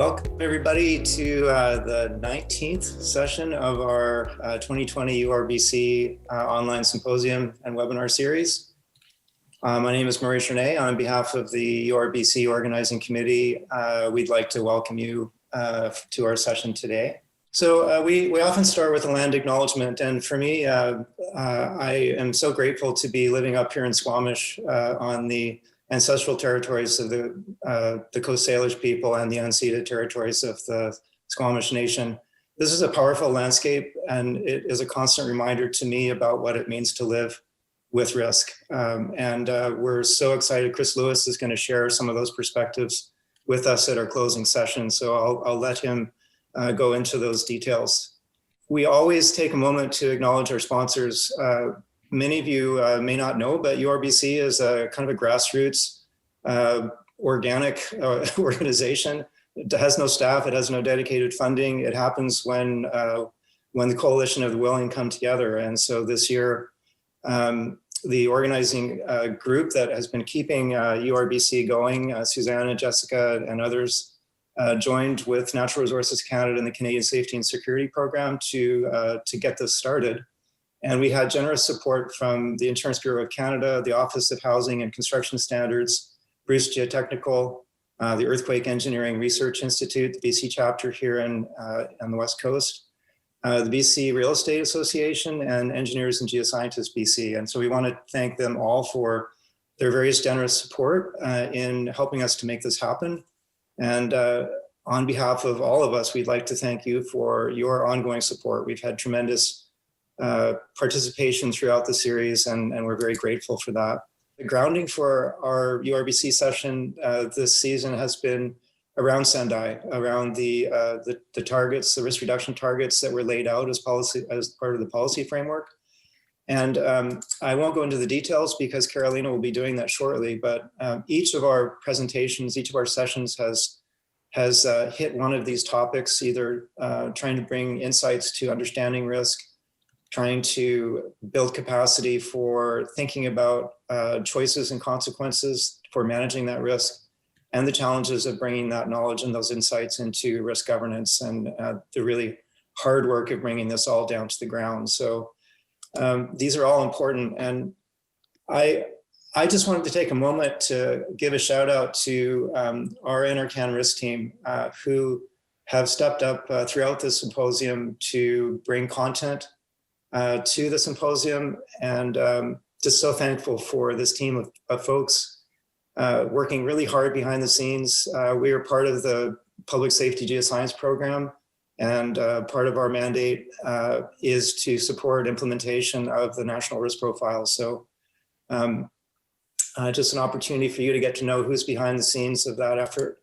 Welcome everybody to the 19th session of our 2020 URBC online symposium and webinar series. My name is Journeay. On behalf of the URBC Organizing Committee, we'd like to welcome you to our session today. So we often start with a land acknowledgement, and for me, I am so grateful to be living up here in Squamish on the ancestral territories of the Coast Salish people and the unceded territories of the Squamish Nation. This is a powerful landscape, and it is a constant reminder to me about what it means to live with risk. We're so excited. Chris Lewis is going to share some of those perspectives with us at our closing session, so I'll let him go into those details. We always take a moment to acknowledge our sponsors. Many of you may not know, but URBC is a kind of a grassroots organic organization. It has no staff, it has no dedicated funding. It happens when the coalition of the willing come together. And so this year, the organizing group that has been keeping URBC going, Susanna, Jessica, and others, joined with Natural Resources Canada and the Canadian Safety and Security Program to get this started. And we had generous support from the Insurance Bureau of Canada, the Office of Housing and Construction Standards, Bruce Geotechnical, the Earthquake Engineering Research Institute, the BC chapter here on the West Coast, the BC Real Estate Association, and Engineers and Geoscientists BC. And so we want to thank them all for their various generous support in helping us to make this happen. And on behalf of all of us, we'd like to thank you for your ongoing support. We've had tremendous participation throughout the series, and we're very grateful for that. The grounding for our URBC session this season has been around SENDI, around the targets, the risk reduction targets that were laid out as policy, as part of the policy framework. And I won't go into the details because Karolina will be doing that shortly, but each of our presentations, each of our sessions has hit one of these topics, either trying to bring insights to understanding risk, trying to build capacity for thinking about choices and consequences for managing that risk, and the challenges of bringing that knowledge and those insights into risk governance, and the really hard work of bringing this all down to the ground. So these are all important. And I just wanted to take a moment to give a shout out to our NRCan risk team who have stepped up throughout the symposium to bring content to the symposium, and just so thankful for this team of folks working really hard behind the scenes. We are part of the Public Safety Geoscience program, and part of our mandate is to support implementation of the National Risk Profile. So just an opportunity for you to get to know who's behind the scenes of that effort.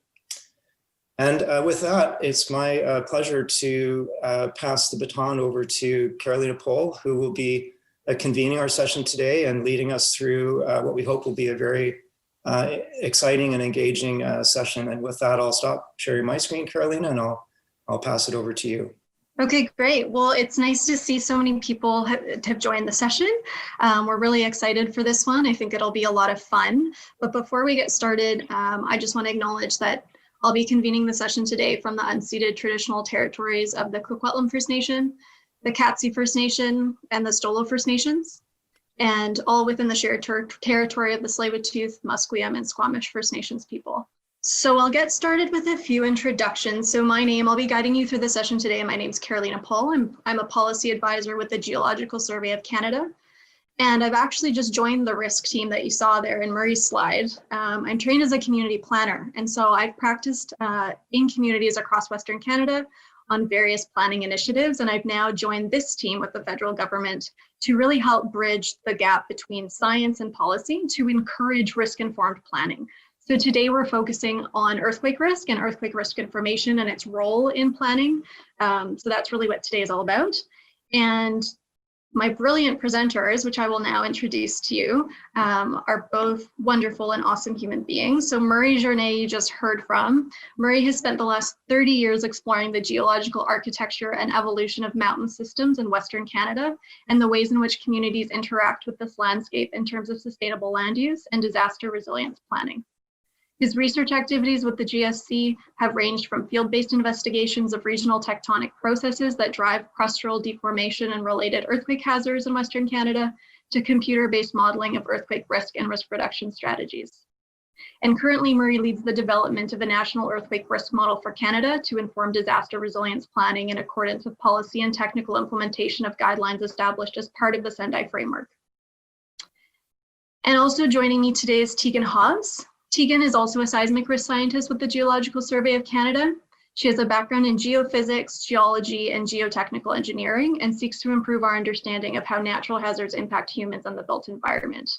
And with that, it's my pleasure to pass the baton over to Karolina Pohl, who will be convening our session today and leading us through what we hope will be a very exciting and engaging session. And with that, I'll stop sharing my screen, Karolina, and I'll pass it over to you. Okay, great. Well, it's nice to see so many people have joined the session. We're really excited for this one. I think it'll be a lot of fun. But before we get started, I just want to acknowledge that I'll be convening the session today from the unceded traditional territories of the Coquitlam First Nation, the Katzie First Nation, and the Stolo First Nations, and all within the shared territory of the Tsleil-Waututh, Musqueam, and Squamish First Nations people. So I'll get started with a few introductions. So I'll be guiding you through the session today. My name's Karolina Pohl. I'm a policy advisor with the Geological Survey of Canada. And I've actually just joined the risk team that you saw there in Murray's slide. I'm trained as a community planner. And so I've practiced in communities across Western Canada on various planning initiatives. And I've now joined this team with the federal government to really help bridge the gap between science and policy to encourage risk-informed planning. So today we're focusing on earthquake risk and earthquake risk information and its role in planning. So that's really what today is all about. And my brilliant presenters, which I will now introduce to you, are both wonderful and awesome human beings. So Journeay, you just heard from. Murray has spent the last 30 years exploring the geological architecture and evolution of mountain systems in Western Canada and the ways in which communities interact with this landscape in terms of sustainable land use and disaster resilience planning. His research activities with the GSC have ranged from field-based investigations of regional tectonic processes that drive crustal deformation and related earthquake hazards in Western Canada to computer-based modeling of earthquake risk and risk reduction strategies. And currently, Murray leads the development of a national earthquake risk model for Canada to inform disaster resilience planning in accordance with policy and technical implementation of guidelines established as part of the SENDI Framework. And also joining me today is Tiegan Hobbs. Tiegan is also a seismic risk scientist with the Geological Survey of Canada. She has a background in geophysics, geology, and geotechnical engineering, and seeks to improve our understanding of how natural hazards impact humans and the built environment.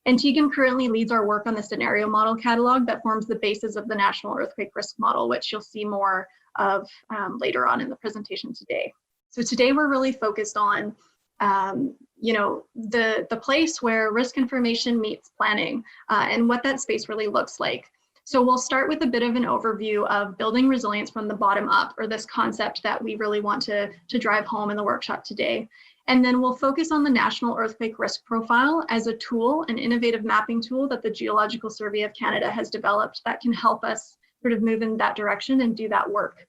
And Tiegan currently leads our work on the scenario model catalog that forms the basis of the National Earthquake Risk Model, which you'll see more of later on in the presentation today. So today we're really focused on the place where risk information meets planning and what that space really looks like. So we'll start with a bit of an overview of building resilience from the bottom up, or this concept that we really want to drive home in the workshop today. And then we'll focus on the National Earthquake Risk Profile as a tool, an innovative mapping tool that the Geological Survey of Canada has developed that can help us sort of move in that direction and do that work.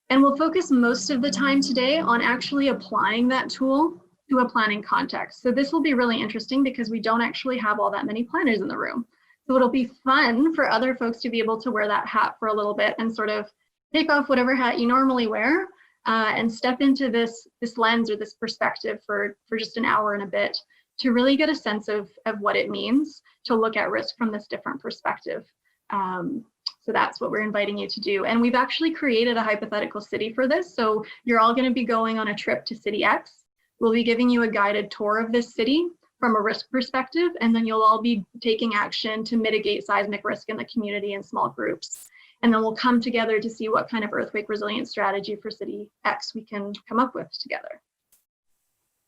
And we'll focus most of the time today on actually applying that tool to a planning context. So this will be really interesting because we don't actually have all that many planners in the room. So it'll be fun for other folks to be able to wear that hat for a little bit and sort of take off whatever hat you normally wear and step into this lens or this perspective for just an hour and a bit to really get a sense of what it means to look at risk from this different perspective. So that's what we're inviting you to do. And we've actually created a hypothetical city for this. So you're all going to be going on a trip to City X. We'll be giving you a guided tour of this city from a risk perspective, and then you'll all be taking action to mitigate seismic risk in the community in small groups. And then we'll come together to see what kind of earthquake resilience strategy for City X we can come up with together.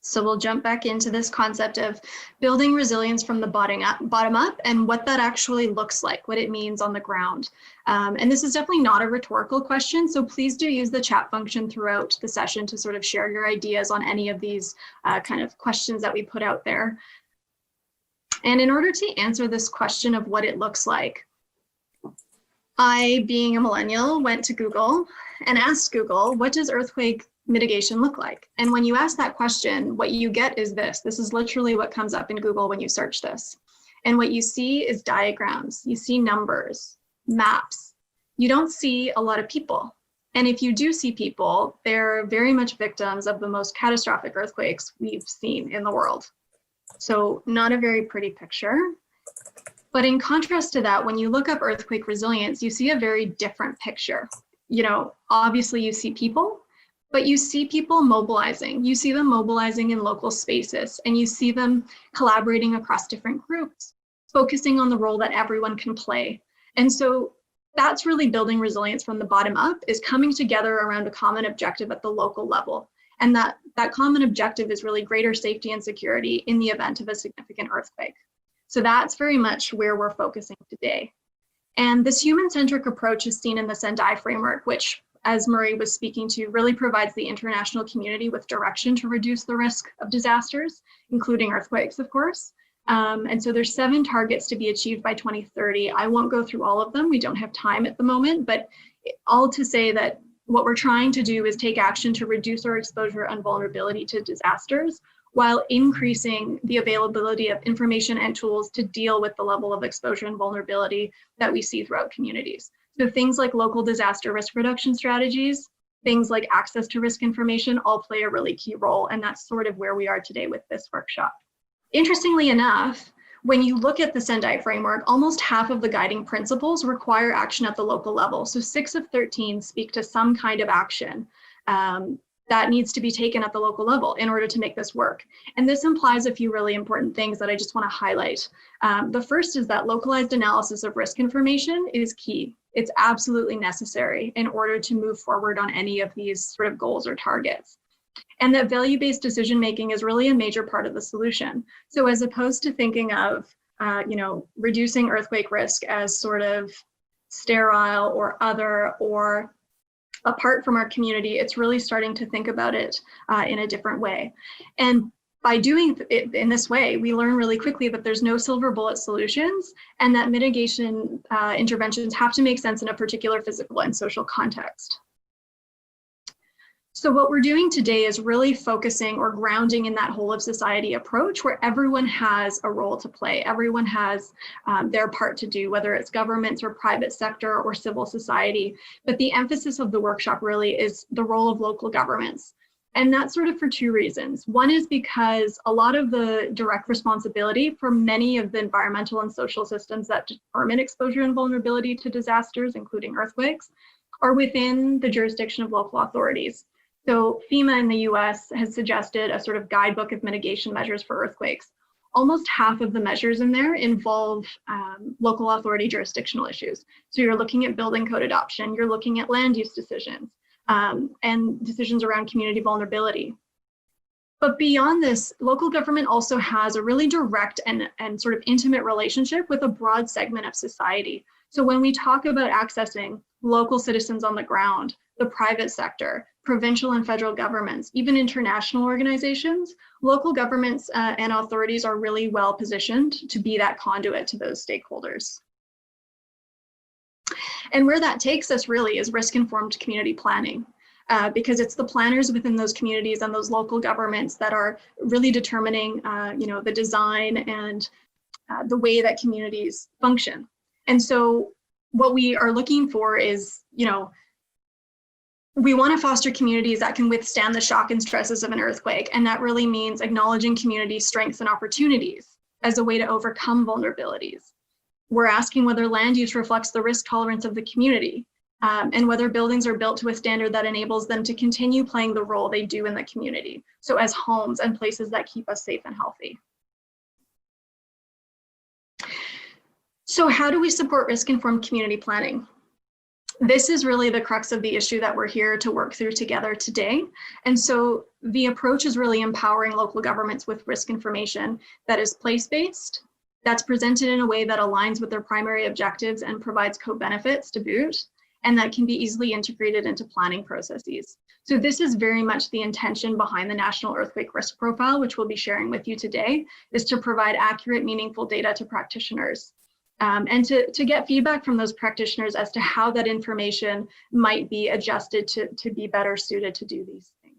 So we'll jump back into this concept of building resilience from the bottom up and what that actually looks like, what it means on the ground. And this is definitely not a rhetorical question, so please do use the chat function throughout the session to sort of share your ideas on any of these kind of questions that we put out there. And in order to answer this question of what it looks like, I, being a millennial, went to Google and asked Google, what does earthquake mitigation look like? And when you ask that question, what you get is this. This is literally what comes up in Google when you search this. And what you see is diagrams. You see numbers, maps. You don't see a lot of people. And if you do see people, they're very much victims of the most catastrophic earthquakes we've seen in the world. So not a very pretty picture. But in contrast to that, when you look up earthquake resilience, you see a very different picture. Obviously you see people, but you see people mobilizing. You see them mobilizing in local spaces, and you see them collaborating across different groups, focusing on the role that everyone can play. And so that's really building resilience from the bottom up, is coming together around a common objective at the local level. And that common objective is really greater safety and security in the event of a significant earthquake. So that's very much where we're focusing today. And this human-centric approach is seen in the SENDI Framework, which, as Murray was speaking to, really provides the international community with direction to reduce the risk of disasters, including earthquakes, of course. And so there's 7 targets to be achieved by 2030. I won't go through all of them. We don't have time at the moment, but all to say that what we're trying to do is take action to reduce our exposure and vulnerability to disasters, while increasing the availability of information and tools to deal with the level of exposure and vulnerability that we see throughout communities. So things like local disaster risk reduction strategies, things like access to risk information all play a really key role, and that's sort of where we are today with this workshop. Interestingly enough, when you look at the SENDI framework, almost half of the guiding principles require action at the local level. So 6 of 13 speak to some kind of action that needs to be taken at the local level in order to make this work. And this implies a few really important things that I just want to highlight. The first is that localized analysis of risk information is key. It's absolutely necessary in order to move forward on any of these sort of goals or targets. And that value-based decision-making is really a major part of the solution. So as opposed to thinking of, reducing earthquake risk as sort of sterile or other or apart from our community, it's really starting to think about it in a different way. And By doing it in this way, we learn really quickly that there's no silver bullet solutions and that mitigation interventions have to make sense in a particular physical and social context. So what we're doing today is really focusing or grounding in that whole of society approach where everyone has a role to play. Everyone has their part to do, whether it's governments or private sector or civil society. But the emphasis of the workshop really is the role of local governments. And that's sort of for two reasons. One is because a lot of the direct responsibility for many of the environmental and social systems that determine exposure and vulnerability to disasters, including earthquakes, are within the jurisdiction of local authorities. So FEMA in the US has suggested a sort of guidebook of mitigation measures for earthquakes. Almost half of the measures in there involve local authority jurisdictional issues. So you're looking at building code adoption, you're looking at land use decisions, and decisions around community vulnerability. But beyond this, local government also has a really direct and sort of intimate relationship with a broad segment of society. So when we talk about accessing local citizens on the ground, the private sector, provincial and federal governments, even international organizations, local governments and authorities are really well positioned to be that conduit to those stakeholders. And where that takes us really is risk-informed community planning, because it's the planners within those communities and those local governments that are really determining, the design and the way that communities function. And so what we are looking for is, we want to foster communities that can withstand the shock and stresses of an earthquake. And that really means acknowledging community strengths and opportunities as a way to overcome vulnerabilities. We're asking whether land use reflects the risk tolerance of the community, and whether buildings are built to a standard that enables them to continue playing the role they do in the community. So as homes and places that keep us safe and healthy. So how do we support risk-informed community planning? This is really the crux of the issue that we're here to work through together today. And so the approach is really empowering local governments with risk information that is place-based, that's presented in a way that aligns with their primary objectives and provides co-benefits to boot, and that can be easily integrated into planning processes. So this is very much the intention behind the National Earthquake Risk Profile, which we'll be sharing with you today, is to provide accurate, meaningful data to practitioners. And to get feedback from those practitioners as to how that information might be adjusted to be better suited to do these things.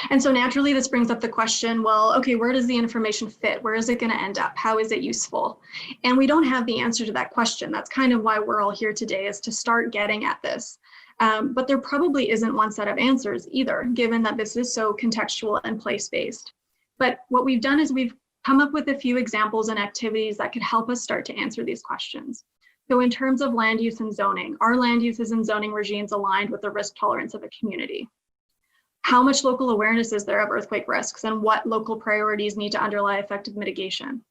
And so naturally, this brings up the question, well, okay, where does the information fit? Where is it going to end up? How is it useful? And we don't have the answer to that question. That's kind of why we're all here today, is to start getting at this. But there probably isn't one set of answers either, given that this is so contextual and place-based. But what we've done is we've come up with a few examples and activities that could help us start to answer these questions. So in terms of land use and zoning, are land uses and zoning regimes aligned with the risk tolerance of a community? How much local awareness is there of earthquake risks, and what local priorities need to underlie effective mitigation?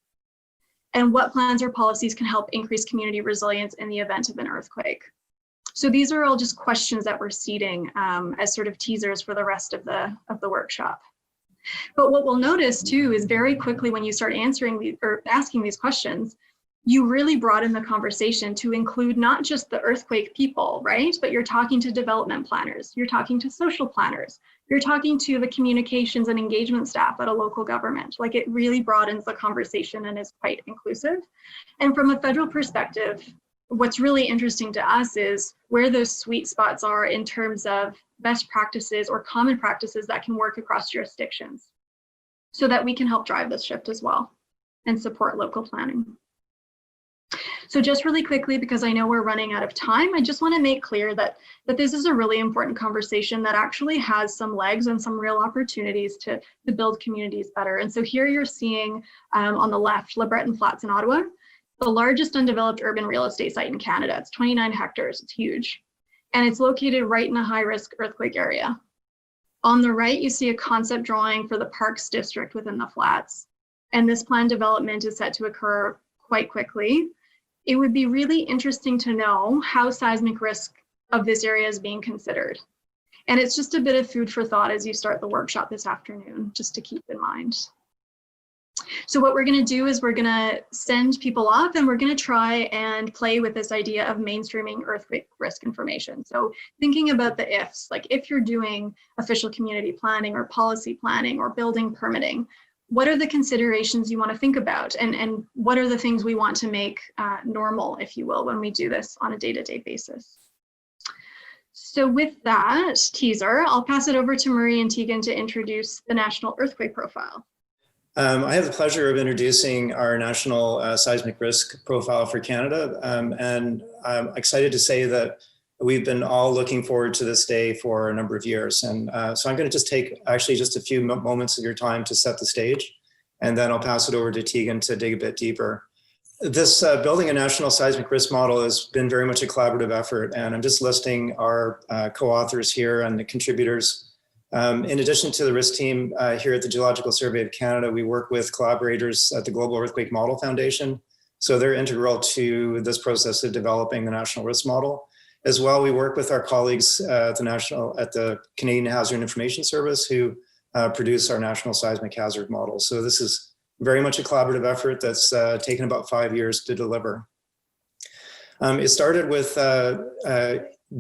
And what plans or policies can help increase community resilience in the event of an earthquake? So these are all just questions that we're seeding as sort of teasers for the rest of the workshop. But what we'll notice too is very quickly when you start answering or asking these questions, you really broaden the conversation to include not just the earthquake people, right? But you're talking to development planners, you're talking to social planners, you're talking to the communications and engagement staff at a local government. Like, it really broadens the conversation and is quite inclusive. And from a federal perspective, what's really interesting to us is where those sweet spots are in terms of best practices or common practices that can work across jurisdictions, so that we can help drive this shift as well and support local planning. So just really quickly, because I know we're running out of time, I just want to make clear that this is a really important conversation that actually has some legs and some real opportunities to build communities better. And so here you're seeing on the left, Le Breton Flats in Ottawa, the largest undeveloped urban real estate site in Canada. It's 29 hectares, it's huge. And it's located right in a high-risk earthquake area. On the right, you see a concept drawing for the Parks District within the flats. And this planned development is set to occur quite quickly. It would be really interesting to know how seismic risk of this area is being considered. And it's just a bit of food for thought as you start the workshop this afternoon, just to keep in mind. So what we're going to do is we're going to send people off and we're going to try and play with this idea of mainstreaming earthquake risk information. So thinking about the ifs, like if you're doing official community planning or policy planning or building permitting, what are the considerations you want to think about, and what are the things we want to make normal, if you will, when we do this on a day-to-day basis. So with that teaser, I'll pass it over to Marie and Tiegan to introduce the National Earthquake Profile. I have the pleasure of introducing our national seismic risk profile for Canada, and I'm excited to say that we've been all looking forward to this day for a number of years. And so I'm going to just take actually just a few moments of your time to set the stage, and then I'll pass it over to Tiegan to dig a bit deeper. This building a national seismic risk model has been very much a collaborative effort, and I'm just listing our co-authors here and the contributors. In addition to the risk team here at the Geological Survey of Canada, we work with collaborators at the Global Earthquake Model Foundation. So they're integral to this process of developing the national risk model. As well, we work with our colleagues at the Canadian Hazard Information Service, who produce our national seismic hazard model. So this is very much a collaborative effort that's taken about 5 years to deliver. It started with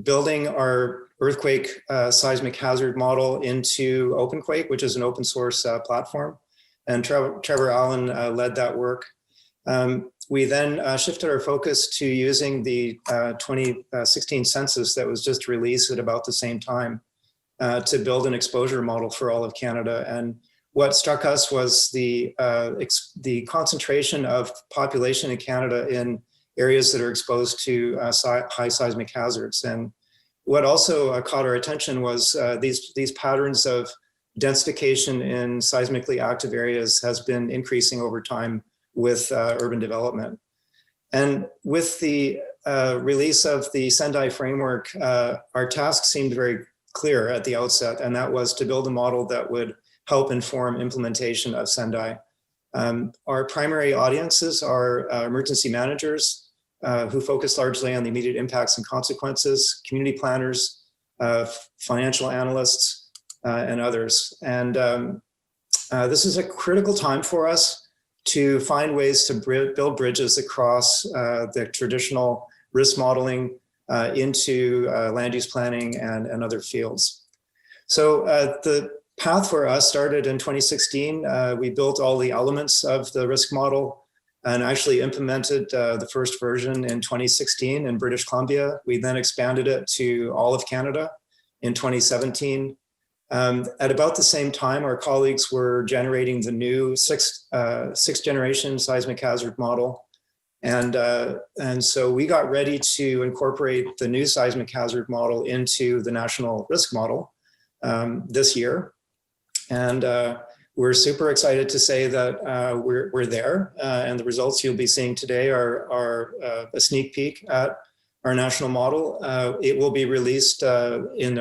building our earthquake seismic hazard model into OpenQuake, which is an open source platform. And Trevor Allen led that work. We then shifted our focus to using the 2016 census that was just released at about the same time to build an exposure model for all of Canada. And what struck us was the concentration of population in Canada in areas that are exposed to high seismic hazards. And what also caught our attention was these patterns of densification in seismically active areas has been increasing over time with urban development. And with the release of the SENDI Framework, our task seemed very clear at the outset, and that was to build a model that would help inform implementation of SENDI. Our primary audiences are emergency managers, who focus largely on the immediate impacts and consequences, community planners, financial analysts, and others. And this is a critical time for us to find ways to build bridges across the traditional risk modeling into land use planning and other fields. So the path for us started in 2016. We built all the elements of the risk model and actually implemented the first version in 2016 in British Columbia. We then expanded it to all of Canada in 2017. At about the same time, our colleagues were generating the new sixth generation seismic hazard model. And so we got ready to incorporate the new seismic hazard model into the national risk model this year. And we're super excited to say that we're there, and the results you'll be seeing today are a sneak peek at our national model. It will be released in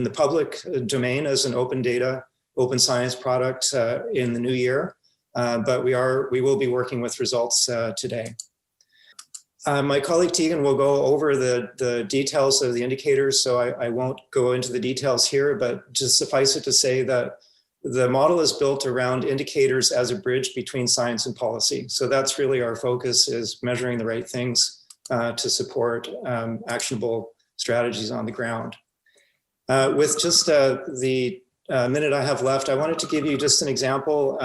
the public domain as an open data, open science product in the new year, but we will be working with results today. My colleague Tiegan will go over the details of the indicators, so I won't go into the details here, but just suffice it to say that the model is built around indicators as a bridge between science and policy. So that's really our focus, is measuring the right things to support actionable strategies on the ground. With just the minute I have left, I wanted to give you just an example.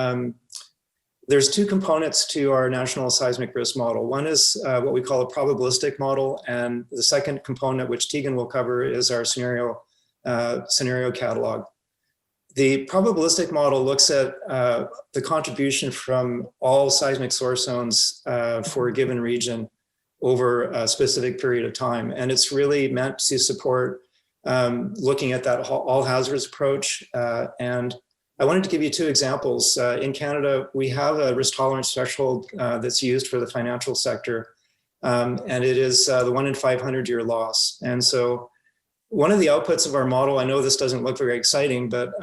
There's two components to our national seismic risk model. One is what we call a probabilistic model, and the second component, which Tiegan will cover, is our scenario catalog. The probabilistic model looks at the contribution from all seismic source zones for a given region over a specific period of time. And it's really meant to support looking at that all hazards approach. And I wanted to give you two examples. In Canada, we have a risk tolerance threshold that's used for the financial sector. And it is the 1 in 500 year loss. And so one of the outputs of our model, I know this doesn't look very exciting, but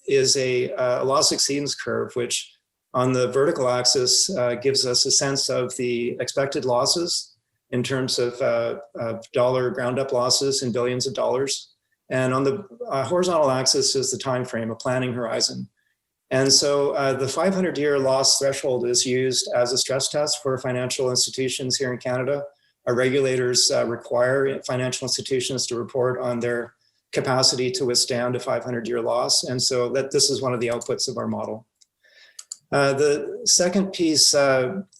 is a loss exceedance curve, which on the vertical axis gives us a sense of the expected losses in terms of dollar ground up losses in billions of dollars. And on the horizontal axis is the time frame, a planning horizon. And so the 500-year loss threshold is used as a stress test for financial institutions here in Canada. Our regulators require financial institutions to report on their capacity to withstand a 500-year loss. And so this is one of the outputs of our model. The second piece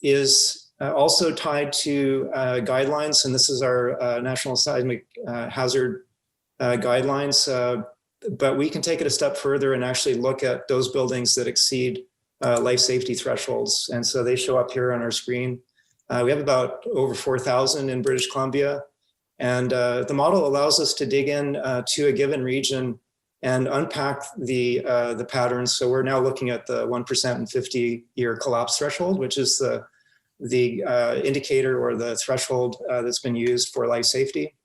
is also tied to guidelines, and this is our National Seismic Hazard Guidelines. But we can take it a step further and actually look at those buildings that exceed life safety thresholds. And so they show up here on our screen. We have about over 4,000 in British Columbia. And the model allows us to dig in to a given region and unpack the patterns. So we're now looking at the 1% and 50-year collapse threshold, which is the indicator or the threshold that's been used for life safety.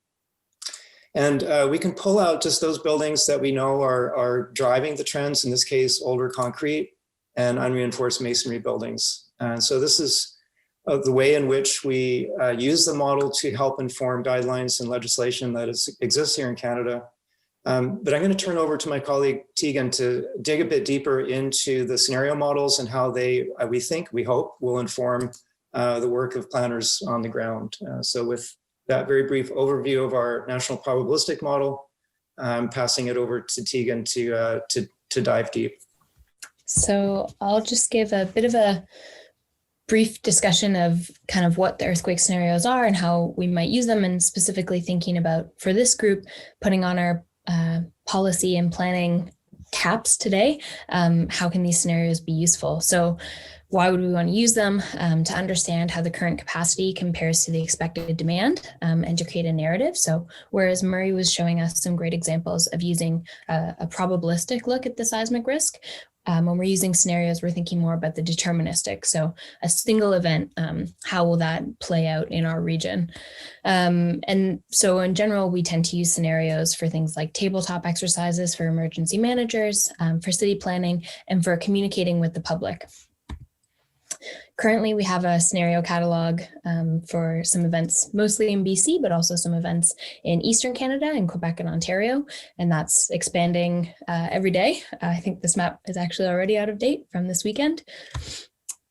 And we can pull out just those buildings that we know are driving the trends, in this case, older concrete and unreinforced masonry buildings. And so this is the way in which we use the model to help inform guidelines and legislation that exists here in Canada. But I'm going to turn over to my colleague Tiegan to dig a bit deeper into the scenario models and how they, we hope, will inform the work of planners on the ground. So with that very brief overview of our national probabilistic model, I'm passing it over to Tiegan to dive deep. So I'll just give a bit of a brief discussion of kind of what the earthquake scenarios are and how we might use them, and specifically thinking about, for this group, putting on our policy and planning caps today. How can these scenarios be useful? So why would we want to use them? To understand how the current capacity compares to the expected demand, and to create a narrative. So whereas Murray was showing us some great examples of using a probabilistic look at the seismic risk, when we're using scenarios, we're thinking more about the deterministic. So a single event, how will that play out in our region? And so in general, we tend to use scenarios for things like tabletop exercises for emergency managers, for city planning, and for communicating with the public. Currently, we have a scenario catalog for some events, mostly in BC, but also some events in Eastern Canada, in Quebec and Ontario, and that's expanding every day. I think this map is actually already out of date from this weekend.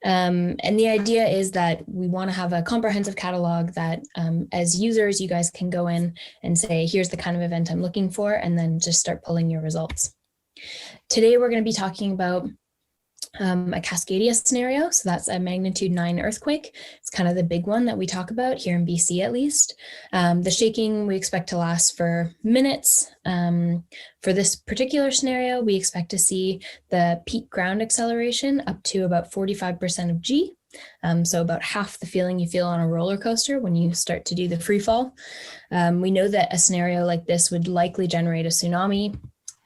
And the idea is that we want to have a comprehensive catalog that as users, you guys can go in and say, here's the kind of event I'm looking for, and then just start pulling your results. Today, we're going to be talking about a Cascadia scenario. So that's a magnitude 9 earthquake. It's kind of the big one that we talk about here in BC, at least. The shaking we expect to last for minutes. For this particular scenario, we expect to see the peak ground acceleration up to about 45% of G. So about half the feeling you feel on a roller coaster when you start to do the free fall. We know that a scenario like this would likely generate a tsunami.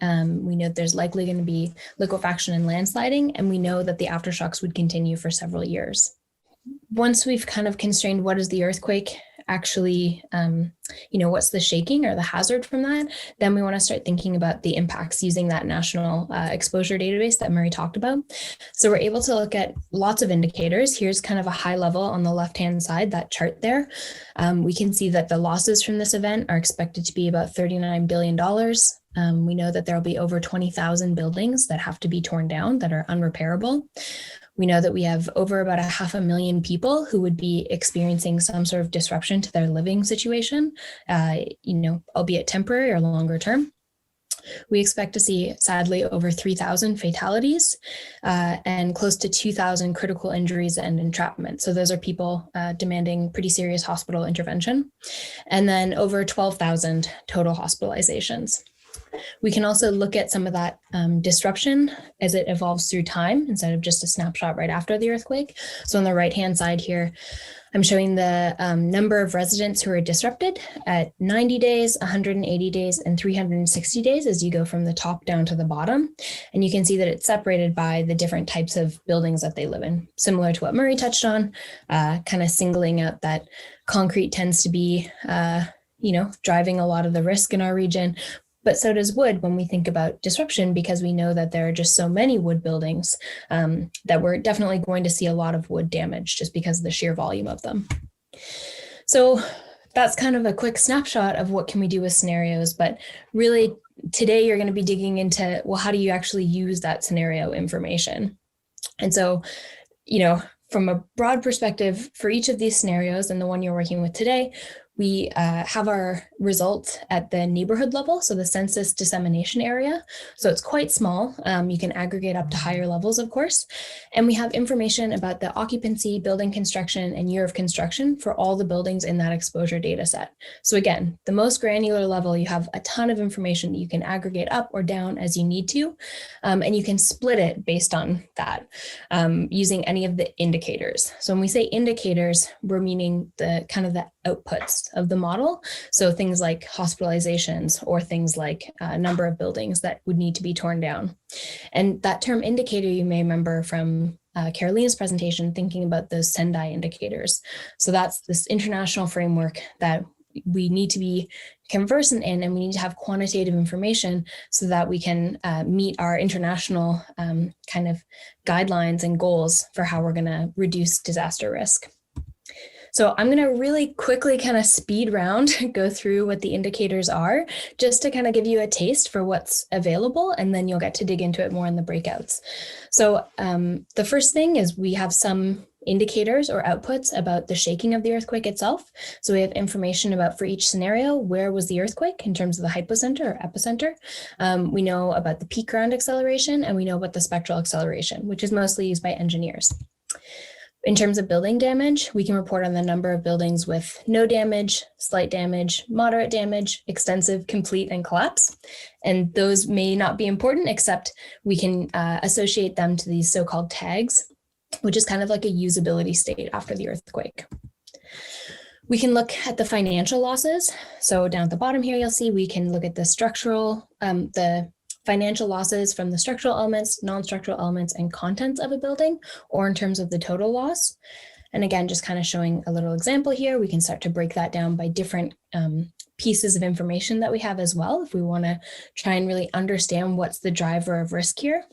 We know there's likely going to be liquefaction and landsliding, and we know that the aftershocks would continue for several years. Once we've kind of constrained what is the earthquake actually, what's the shaking or the hazard from that, then we want to start thinking about the impacts using that national exposure database that Murray talked about. So we're able to look at lots of indicators. Here's kind of a high level on the left-hand side, that chart there. We can see that the losses from this event are expected to be about $39 billion. We know that there will be over 20,000 buildings that have to be torn down that are unrepairable. We know that we have over about 500,000 people who would be experiencing some sort of disruption to their living situation, albeit temporary or longer term. We expect to see, sadly, over 3,000 fatalities and close to 2,000 critical injuries and entrapment. So those are people demanding pretty serious hospital intervention. And then over 12,000 total hospitalizations. We can also look at some of that disruption as it evolves through time instead of just a snapshot right after the earthquake. So on the right-hand side here, I'm showing the number of residents who are disrupted at 90 days, 180 days, and 360 days as you go from the top down to the bottom. And you can see that it's separated by the different types of buildings that they live in, similar to what Murray touched on, kind of singling out that concrete tends to be, driving a lot of the risk in our region. But so does wood when we think about disruption, because we know that there are just so many wood buildings that we're definitely going to see a lot of wood damage just because of the sheer volume of them. So that's kind of a quick snapshot of what can we do with scenarios, but really today you're going to be digging into, well, how do you actually use that scenario information? And so, from a broad perspective for each of these scenarios and the one you're working with today, we have our results at the neighborhood level, so the census dissemination area. So it's quite small. You can aggregate up to higher levels, of course. And we have information about the occupancy, building construction, and year of construction for all the buildings in that exposure data set. So again, the most granular level, you have a ton of information that you can aggregate up or down as you need to. And you can split it based on that using any of the indicators. So when we say indicators, we're meaning the kind of the outputs of the model. So things like hospitalizations or things like a number of buildings that would need to be torn down. And that term indicator, you may remember from Karolina's presentation, thinking about those SENDI indicators. So that's this international framework that we need to be conversant in, and we need to have quantitative information so that we can meet our international kind of guidelines and goals for how we're going to reduce disaster risk. So I'm going to really quickly kind of speed round, go through what the indicators are, just to kind of give you a taste for what's available, and then you'll get to dig into it more in the breakouts. So the first thing is we have some indicators or outputs about the shaking of the earthquake itself. So we have information about, for each scenario, where was the earthquake in terms of the hypocenter or epicenter. We know about the peak ground acceleration, and we know about the spectral acceleration, which is mostly used by engineers. In terms of building damage, we can report on the number of buildings with no damage, slight damage, moderate damage, extensive, complete, and collapse. And those may not be important, except we can associate them to these so-called tags, which is kind of like a usability state after the earthquake. We can look at the financial losses. So down at the bottom here, you'll see we can look at the structural, the financial losses from the structural elements, non-structural elements, and contents of a building, or in terms of the total loss. And again, just kind of showing a little example here, we can start to break that down by different pieces of information that we have as well, if we want to try and really understand what's the driver of risk here.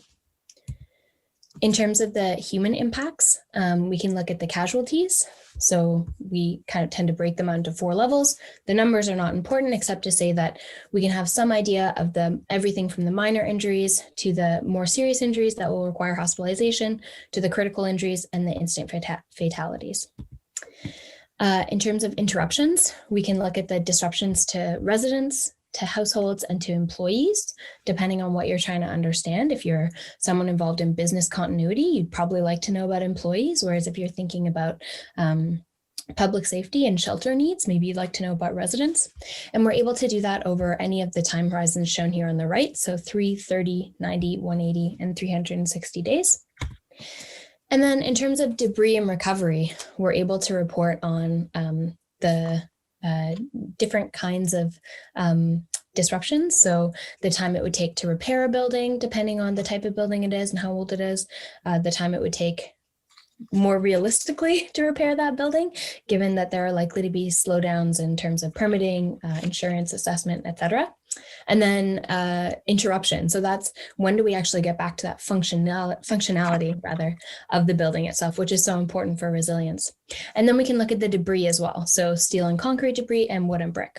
In terms of the human impacts, we can look at the casualties. So we kind of tend to break them out into 4 levels. The numbers are not important, except to say that we can have some idea of everything from the minor injuries to the more serious injuries that will require hospitalization, to the critical injuries and the instant fatalities. In terms of interruptions, we can look at the disruptions to residents, to households, and to employees, depending on what you're trying to understand. If you're someone involved in business continuity, you'd probably like to know about employees, whereas if you're thinking about public safety and shelter needs, maybe you'd like to know about residents. And we're able to do that over any of the time horizons shown here on the right, so 3, 30, 90, 180, and 360 days. And then in terms of debris and recovery, we're able to report on the different kinds of disruptions. So the time it would take to repair a building, depending on the type of building it is and how old it is, the time it would take more realistically to repair that building, given that there are likely to be slowdowns in terms of permitting, insurance assessment, etc. And then interruption. So that's when do we actually get back to that functionality rather of the building itself, which is so important for resilience. And then we can look at the debris as well. So steel and concrete debris and wood and brick.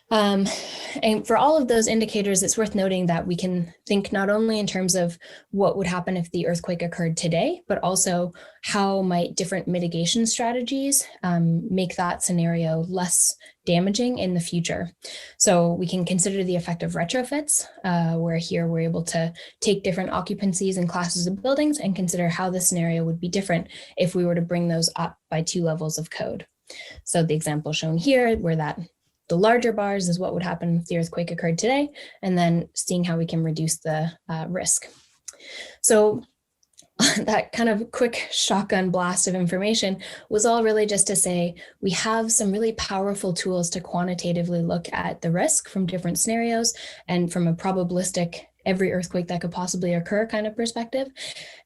And for all of those indicators, it's worth noting that we can think not only in terms of what would happen if the earthquake occurred today, but also how might different mitigation strategies make that scenario less damaging in the future. So we can consider the effect of retrofits, where here we're able to take different occupancies and classes of buildings and consider how the scenario would be different if we were to bring those up by 2 levels of code. So the example shown here, where the larger bars is what would happen if the earthquake occurred today, and then seeing how we can reduce the risk. So that kind of quick shotgun blast of information was all really just to say we have some really powerful tools to quantitatively look at the risk from different scenarios and from a probabilistic every earthquake that could possibly occur kind of perspective.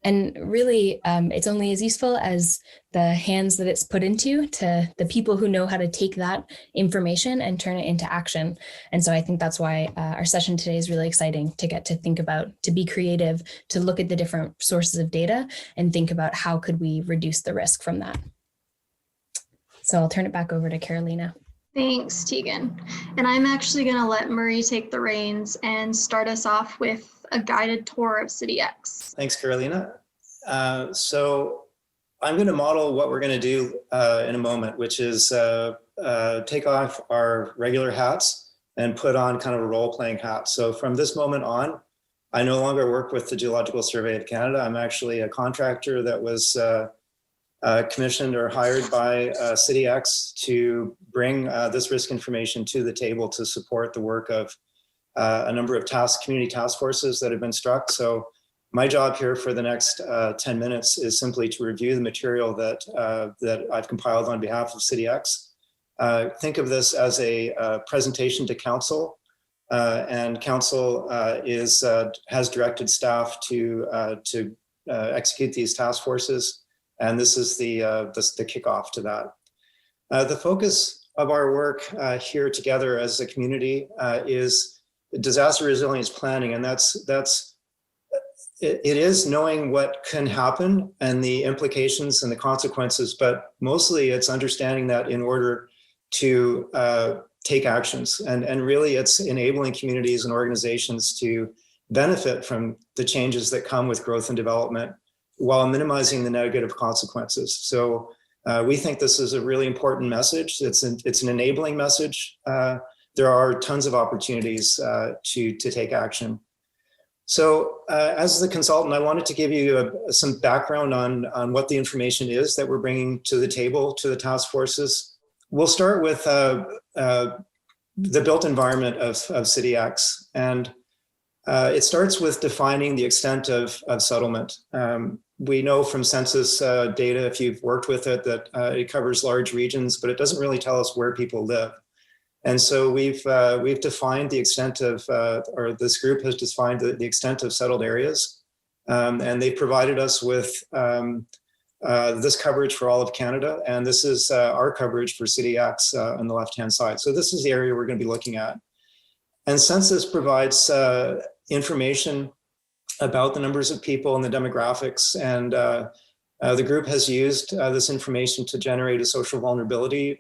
And really, it's only as useful as the hands that it's put into to the people who know how to take that information and turn it into action. And so I think that's why our session today is really exciting, to get to think about, to be creative, to look at the different sources of data and think about how could we reduce the risk from that. So I'll turn it back over to Karolina. Thanks, Tiegan. And I'm actually going to let Murray take the reins and start us off with a guided tour of City X. Thanks, Karolina. So I'm going to model what we're going to do in a moment, which is take off our regular hats and put on kind of a role-playing hat. So from this moment on, I no longer work with the Geological Survey of Canada. I'm actually a contractor that was commissioned or hired by City X to bring this risk information to the table to support the work of a number of community task forces that have been struck. So my job here for the next 10 minutes is simply to review the material that I've compiled on behalf of City X. Think of this as a presentation to council, and council has directed staff to execute these task forces, and this is the kickoff to that. The focus of our work here together as a community is disaster resilience planning, and it is knowing what can happen and the implications and the consequences, but mostly it's understanding that in order to take actions. And really it's enabling communities and organizations to benefit from the changes that come with growth and development while minimizing the negative consequences. So we think this is a really important message. It's an enabling message. There are tons of opportunities to take action. So as the consultant, I wanted to give you some background on what the information is that we're bringing to the table, to the task forces. We'll start with the built environment of City X. And it starts with defining the extent of settlement. We know from census data, if you've worked with it, that it covers large regions, but it doesn't really tell us where people live. And so we've defined the extent of, or this group has defined the extent of settled areas. And they provided us with this coverage for all of Canada. And this is our coverage for City X on the left-hand side. So this is the area we're going to be looking at. And census provides information about the numbers of people and the demographics. And the group has used this information to generate a social vulnerability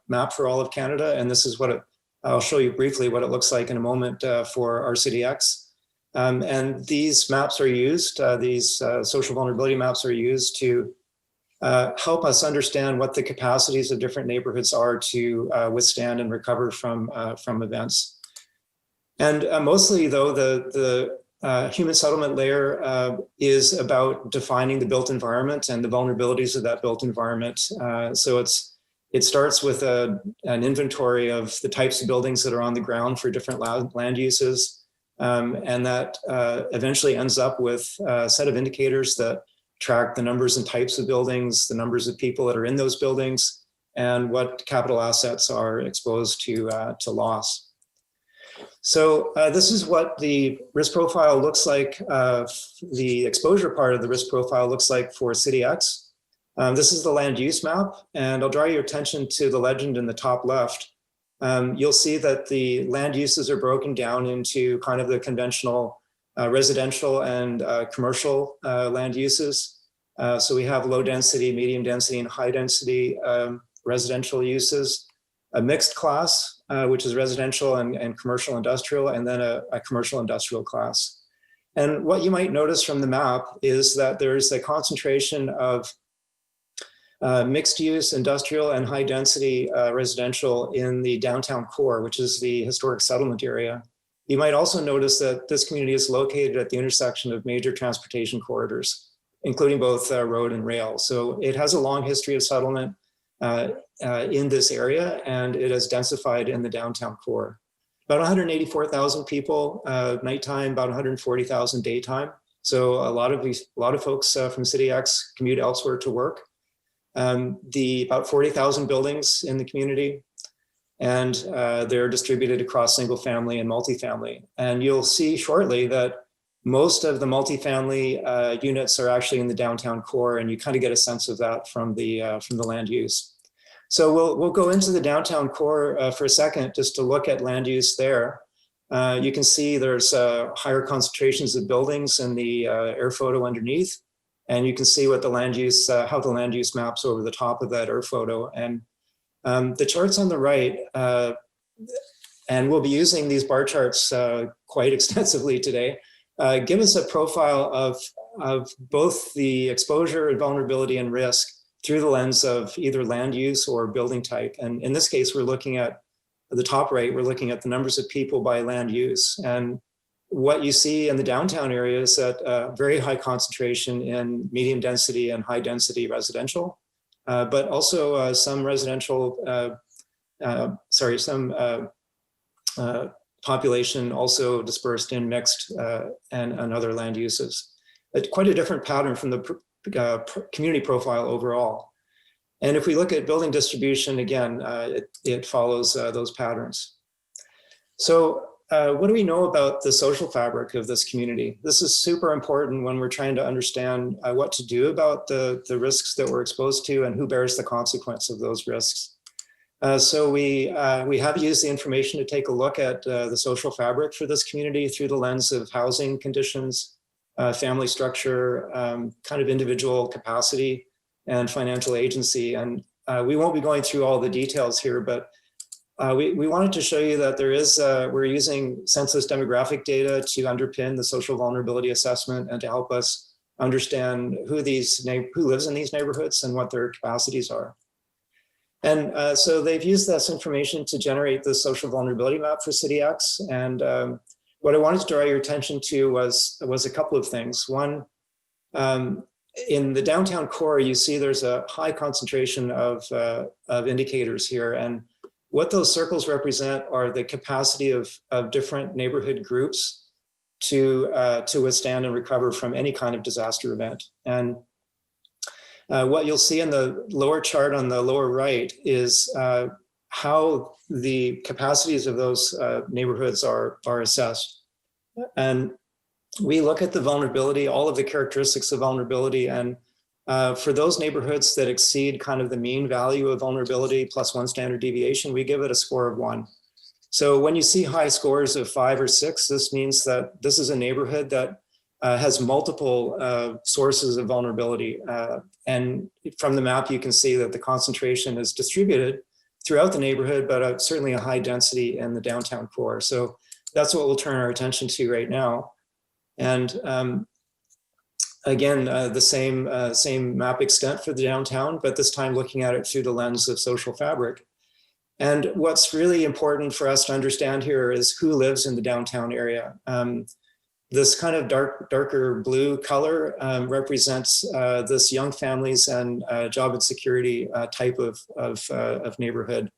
map for all of Canada. And this is what I'll show you briefly what it looks like in a moment for our City X. And these maps are used, these social vulnerability maps are used to help us understand what the capacities of different neighborhoods are to withstand and recover from events. And mostly though, the human settlement layer is about defining the built environment and the vulnerabilities of that built environment. So it starts with an inventory of the types of buildings that are on the ground for different land uses. And that eventually ends up with a set of indicators that track the numbers and types of buildings, the numbers of people that are in those buildings, and what capital assets are exposed to loss. So this is what the risk profile looks like. The exposure part of the risk profile looks like for City X. This is the land use map, and I'll draw your attention to the legend in the top left. You'll see that the land uses are broken down into kind of the conventional residential and commercial land uses. So we have low density, medium density, and high density residential uses, a mixed class, which is residential and commercial industrial, and then a commercial industrial class. And what you might notice from the map is that there's a concentration of mixed use industrial and high density residential in the downtown core, which is the historic settlement area. You might also notice that this community is located at the intersection of major transportation corridors, including both road and rail. So it has a long history of settlement in this area, and it has densified in the downtown core. About 184,000 people nighttime, about 140,000 daytime. So a lot of folks from City X commute elsewhere to work. About 40,000 buildings in the community, and they're distributed across single family and multifamily. And you'll see shortly that most of the multifamily units are actually in the downtown core, and you kind of get a sense of that from the land use. So we'll go into the downtown core for a second just to look at land use there. You can see there's higher concentrations of buildings in the air photo underneath, and you can see what the land use, how the land use maps over the top of that air photo. And The charts on the right, and we'll be using these bar charts quite extensively today, give us a profile of both the exposure and vulnerability and risk through the lens of either land use or building type. And in this case, we're looking at the top right, we're looking at the numbers of people by land use. And what you see in the downtown area is that very high concentration in medium density and high density residential, but also some residential, population also dispersed in mixed and other land uses. Quite a different pattern from the community profile overall. And if we look at building distribution, again, it follows those patterns. So what do we know about the social fabric of this community? This is super important when we're trying to understand what to do about the risks that we're exposed to and who bears the consequence of those risks. So we have used the information to take a look at the social fabric for this community through the lens of housing conditions, family structure, kind of individual capacity, and financial agency. And we won't be going through all the details here, but we wanted to show you that there is, we're using census demographic data to underpin the social vulnerability assessment and to help us understand who lives in these neighborhoods and what their capacities are. And so they've used this information to generate the social vulnerability map for City X. And what I wanted to draw your attention to was a couple of things. One, in the downtown core, you see there's a high concentration of indicators here. And what those circles represent are the capacity of different neighborhood groups to withstand and recover from any kind of disaster event. And what you'll see in the lower chart on the lower right is how the capacities of those neighborhoods are assessed. And we look at the vulnerability, all of the characteristics of vulnerability, and for those neighborhoods that exceed kind of the mean value of vulnerability plus 1 standard deviation, we give it a score of 1. So when you see high scores of 5 or 6, this means that this is a neighborhood that has multiple sources of vulnerability. And from the map, you can see that the concentration is distributed throughout the neighborhood, but certainly a high density in the downtown core. So that's what we'll turn our attention to right now. And again, the same map extent for the downtown, but this time looking at it through the lens of social fabric. And what's really important for us to understand here is who lives in the downtown area. This kind of darker blue color represents this young families and job and security type of neighborhood.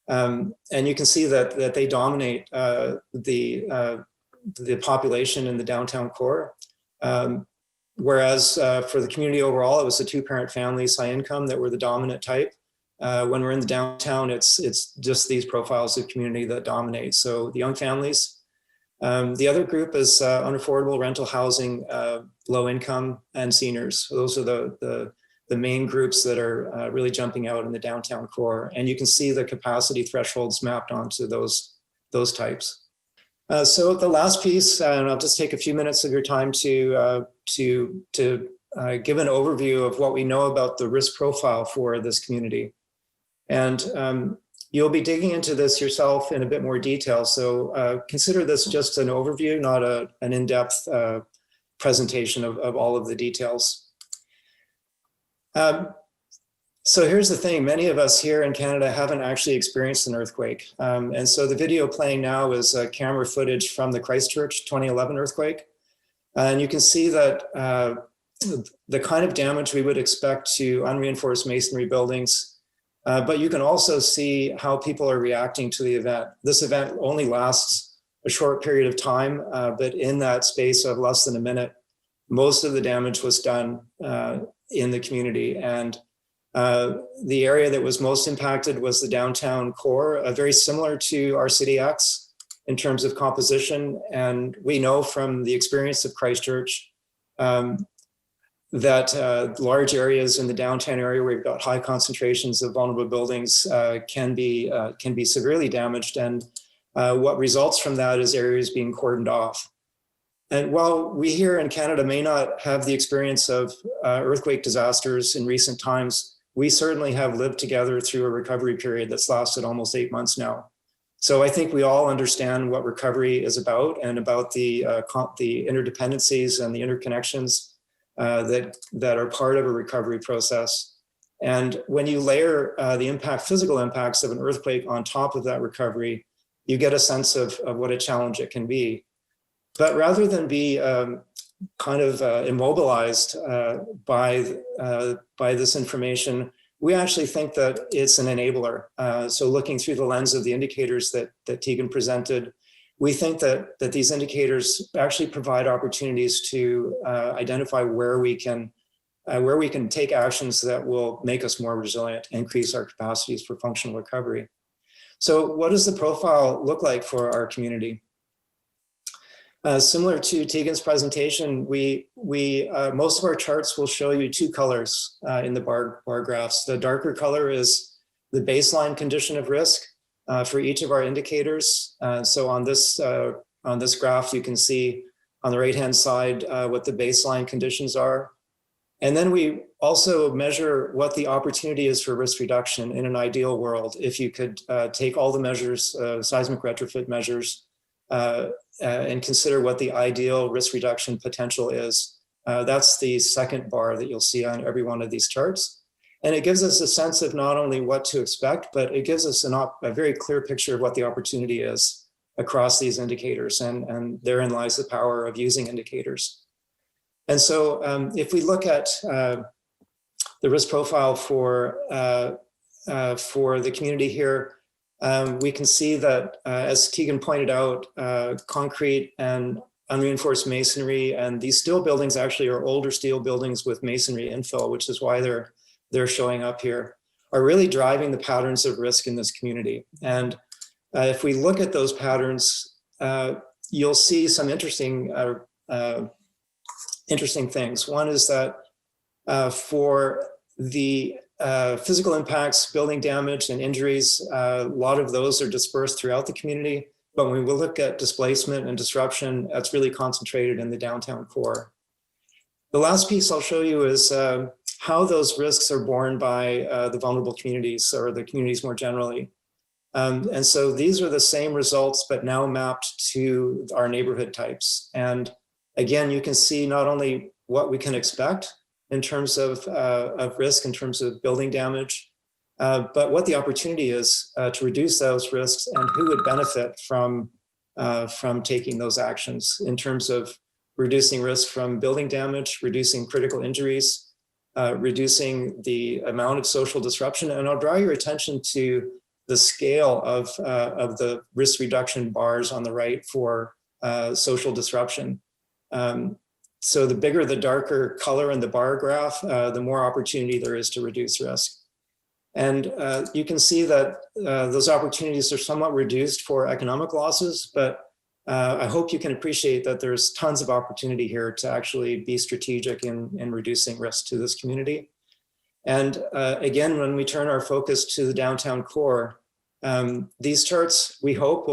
And you can see that they dominate the population in the downtown core. Whereas for the community overall, it was the 2-parent families, high income, that were the dominant type. When we're in the downtown, it's just these profiles of community that dominate. So the young families. The other group is unaffordable rental housing, low income, and seniors. So those are the main groups that are really jumping out in the downtown core. And you can see the capacity thresholds mapped onto those types. So the last piece, and I'll just take a few minutes of your time to give an overview of what we know about the risk profile for this community. And you'll be digging into this yourself in a bit more detail. So consider this just an overview, not an in-depth presentation of all of the details. So here's the thing, many of us here in Canada haven't actually experienced an earthquake. And so the video playing now is camera footage from the Christchurch 2011 earthquake. And you can see that the kind of damage we would expect to unreinforced masonry buildings, but you can also see how people are reacting to the event. This event only lasts a short period of time, but in that space of less than a minute, most of the damage was done in the community. And the area that was most impacted was the downtown core, very similar to our City X in terms of composition. And we know from the experience of Christchurch that large areas in the downtown area where you've got high concentrations of vulnerable buildings can be severely damaged. And what results from that is areas being cordoned off. And while we here in Canada may not have the experience of earthquake disasters in recent times, we certainly have lived together through a recovery period that's lasted almost 8 months now. So I think we all understand what recovery is about and about the interdependencies and the interconnections that are part of a recovery process. And when you layer the physical impacts of an earthquake on top of that recovery, you get a sense of what a challenge it can be. But rather than be immobilized by this information, we actually think that it's an enabler. So looking through the lens of the indicators that Tiegan presented, we think that these indicators actually provide opportunities to identify where we can take actions that will make us more resilient, increase our capacities for functional recovery. So what does the profile look like for our community? Similar to Tiegan's presentation, most of our charts will show you two colors in the bar graphs. The darker color is the baseline condition of risk for each of our indicators. So on this graph, you can see on the right-hand side what the baseline conditions are. And then we also measure what the opportunity is for risk reduction in an ideal world. If you could take all the measures, seismic retrofit measures, and consider what the ideal risk reduction potential is. That's the second bar that you'll see on every one of these charts. And it gives us a sense of not only what to expect, but it gives us a very clear picture of what the opportunity is across these indicators. And therein lies the power of using indicators. And so if we look at the risk profile for the community here, we can see that, as Tiegan pointed out, concrete and unreinforced masonry, and these steel buildings actually are older steel buildings with masonry infill, which is why they're showing up here, are really driving the patterns of risk in this community. And if we look at those patterns, you'll see some interesting things. One is that for the physical impacts, building damage and injuries, a lot of those are dispersed throughout the community. But when we look at displacement and disruption, that's really concentrated in the downtown core. The last piece I'll show you is how those risks are borne by the vulnerable communities or the communities more generally. And so these are the same results, but now mapped to our neighborhood types. And again, you can see not only what we can expect in terms of risk, in terms of building damage, but what the opportunity is to reduce those risks and who would benefit from taking those actions in terms of reducing risk from building damage, reducing critical injuries, reducing the amount of social disruption. And I'll draw your attention to the scale of the risk reduction bars on the right for social disruption. So the bigger, the darker color in the bar graph, the more opportunity there is to reduce risk. And you can see that those opportunities are somewhat reduced for economic losses, but I hope you can appreciate that there's tons of opportunity here to actually be strategic in reducing risk to this community. And again, when we turn our focus to the downtown core, these charts, we hope,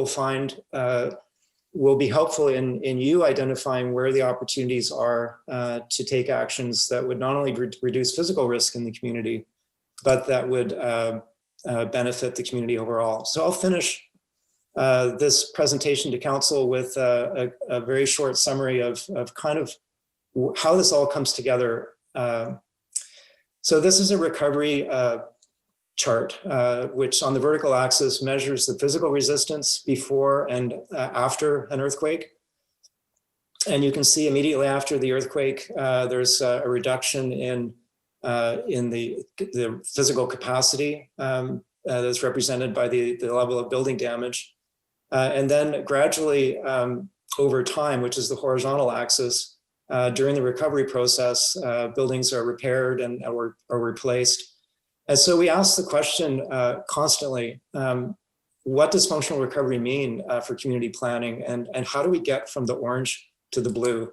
will be helpful in you identifying where the opportunities are to take actions that would not only reduce physical risk in the community, but that would benefit the community overall. So I'll finish this presentation to council with a very short summary of kind of how this all comes together. So this is a recovery chart, which on the vertical axis measures the physical resistance before and after an earthquake. And you can see immediately after the earthquake, there's a reduction in the physical capacity that's represented by the level of building damage. And then gradually over time, which is the horizontal axis, during the recovery process, buildings are repaired and are replaced. And so we ask the question constantly, what does functional recovery mean for community planning, and how do we get from the orange to the blue?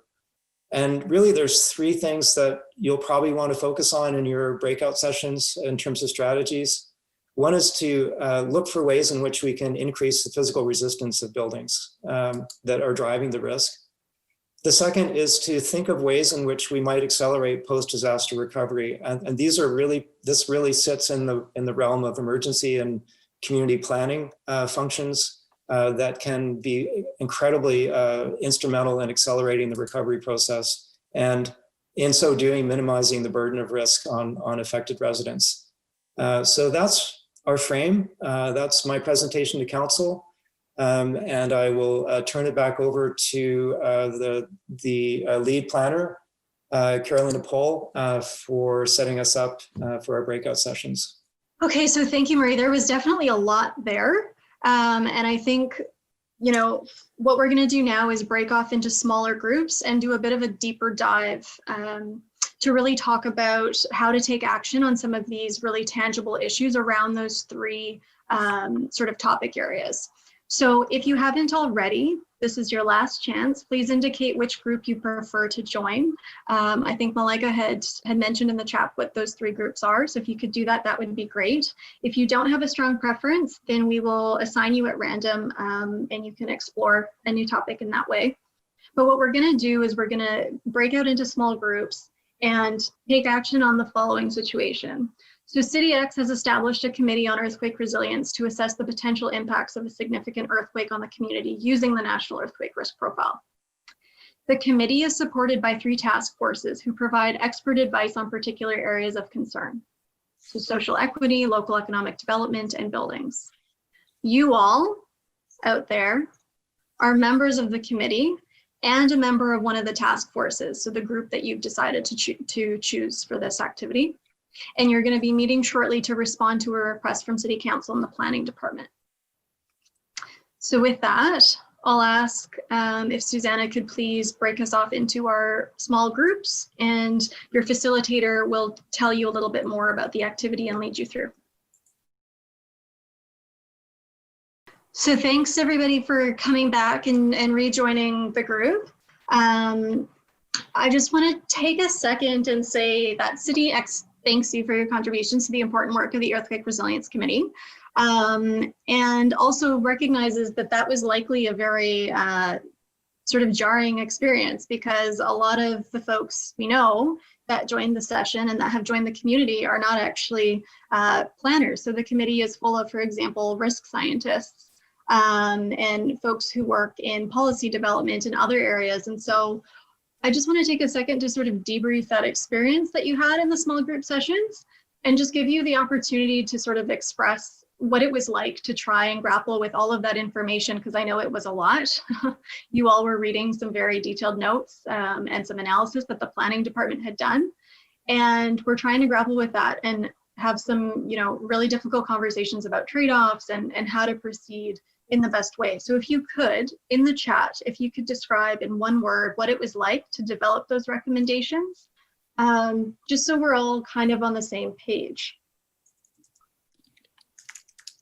And really there's three things that you'll probably want to focus on in your breakout sessions in terms of strategies. One is to look for ways in which we can increase the physical resistance of buildings that are driving the risk. The second is to think of ways in which we might accelerate post-disaster recovery. And this really sits in the realm of emergency and community planning functions that can be incredibly instrumental in accelerating the recovery process. And in so doing, minimizing the burden of risk on affected residents. So that's our frame. That's my presentation to council. And I will turn it back over to the lead planner, Karolina Pohl, for setting us up for our breakout sessions. Okay, so thank you, Marie. There was definitely a lot there. And I think, you know, what we're going to do now is break off into smaller groups and do a bit of a deeper dive to really talk about how to take action on some of these really tangible issues around those three sort of topic areas. So if you haven't already, this is your last chance. Please indicate which group you prefer to join. I think Malika had mentioned in the chat what those three groups are. So if you could do that, that would be great. If you don't have a strong preference, then we will assign you at random and you can explore a new topic in that way. But what we're going to do is we're going to break out into small groups and take action on the following situation. So City X has established a committee on earthquake resilience to assess the potential impacts of a significant earthquake on the community using the National Earthquake Risk Profile. The committee is supported by 3 task forces who provide expert advice on particular areas of concern. So social equity, local economic development, and buildings. You all out there are members of the committee and a member of one of the task forces, so the group that you've decided to choose for this activity. And you're going to be meeting shortly to respond to a request from City Council and the Planning Department. So with that, I'll ask if Susanna could please break us off into our small groups, and your facilitator will tell you a little bit more about the activity and lead you through. So thanks everybody for coming back and rejoining the group. I just want to take a second and say that City X thanks you for your contributions to the important work of the Earthquake Resilience Committee, and also recognizes that that was likely a very sort of jarring experience, because a lot of the folks we know that joined the session and that have joined the community are not actually planners. So the committee is full of, for example, risk scientists and folks who work in policy development in other areas. And so I just want to take a second to sort of debrief that experience that you had in the small group sessions and just give you the opportunity to sort of express what it was like to try and grapple with all of that information, because I know it was a lot. You all were reading some very detailed notes and some analysis that the planning department had done. And we're trying to grapple with that and have some, you know, really difficult conversations about trade-offs and how to proceed in the best way. So if you could, in the chat, if you could describe in one word what it was like to develop those recommendations, just so we're all kind of on the same page.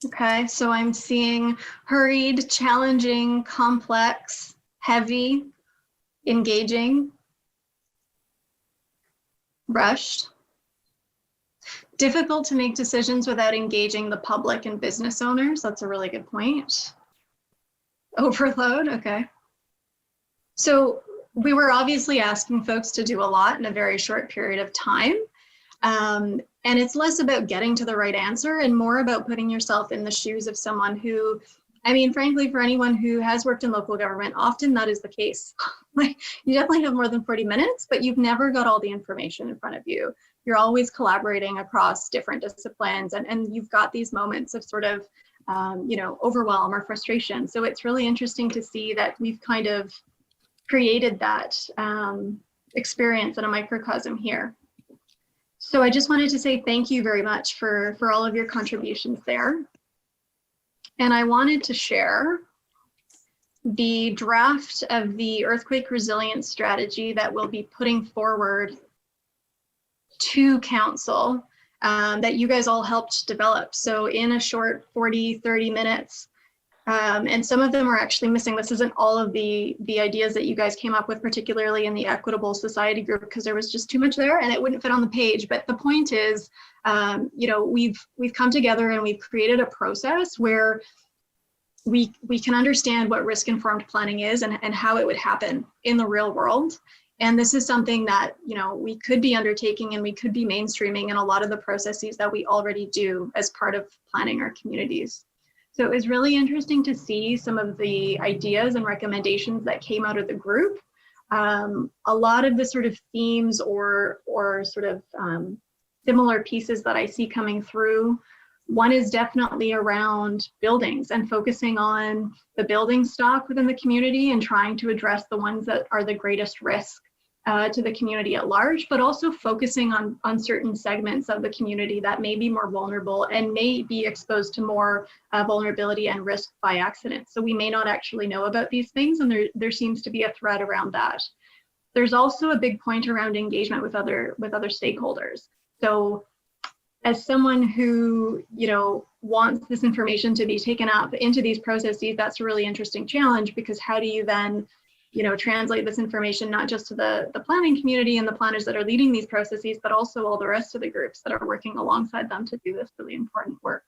Okay, so I'm seeing hurried, challenging, complex, heavy, engaging, rushed, difficult to make decisions without engaging the public and business owners. That's a really good point. Overload, okay. So we were obviously asking folks to do a lot in a very short period of time. And it's less about getting to the right answer and more about putting yourself in the shoes of someone who, I mean, frankly, for anyone who has worked in local government, often that is the case. Like, you definitely have more than 40 minutes, but you've never got all the information in front of you. You're always collaborating across different disciplines, and you've got these moments of sort of, you know, overwhelm or frustration. So it's really interesting to see that we've kind of created that experience in a microcosm here. So I just wanted to say thank you very much for all of your contributions there. And I wanted to share the draft of the earthquake resilience strategy that we'll be putting forward to council that you guys all helped develop. So in a short 40-30 minutes, and some of them are actually missing. This isn't all of the ideas that you guys came up with, particularly in the equitable society group, because there was just too much there and it wouldn't fit on the page. But the point is, you know, we've come together and we've created a process where we can understand what risk-informed planning is and how it would happen in the real world. And this is something that, you know, we could be undertaking and we could be mainstreaming in a lot of the processes that we already do as part of planning our communities. So it was really interesting to see some of the ideas and recommendations that came out of the group. A lot of the sort of themes or sort of similar pieces that I see coming through. One is definitely around buildings and focusing on the building stock within the community and trying to address the ones that are the greatest risk to the community at large, but also focusing on certain segments of the community that may be more vulnerable and may be exposed to more vulnerability and risk by accident. So we may not actually know about these things, and there seems to be a thread around that. There's also a big point around engagement with other stakeholders. So as someone who, you know, wants this information to be taken up into these processes, that's a really interesting challenge, because how do you then, you know, translate this information not just to the planning community and the planners that are leading these processes, but also all the rest of the groups that are working alongside them to do this really important work.